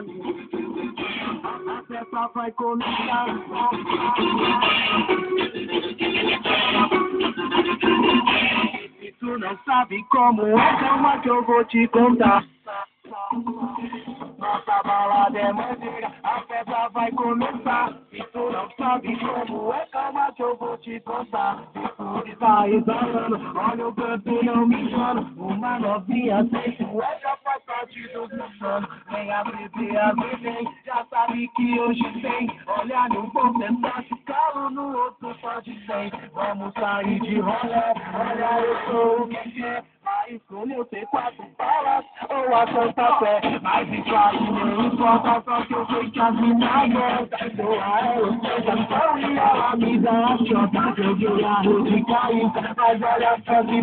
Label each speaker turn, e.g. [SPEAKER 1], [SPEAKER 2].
[SPEAKER 1] A festa vai começar. Se tu não sabe como é, calma que eu vou te contar. Nossa balada é maneira, a festa vai começar. Se tu não sabe como é, calma que eu vou te contar. Se tu está exalando, olha o canto não me engano. Uma novinha sensual já faz parte do meu sono. Vem a beber, já sabe que hoje tem. Olha no bom pensar, calo no outro só de 100. Vamos sair de rolê, olha eu sou o que quer. Vai escolher o T4 balas ou a Santa Fé. Mas isso aí não importa, só que eu sei que as minas gostam. Sou a ostentação e ela me dá a chota. Joguei a rede caiu, mas olha só que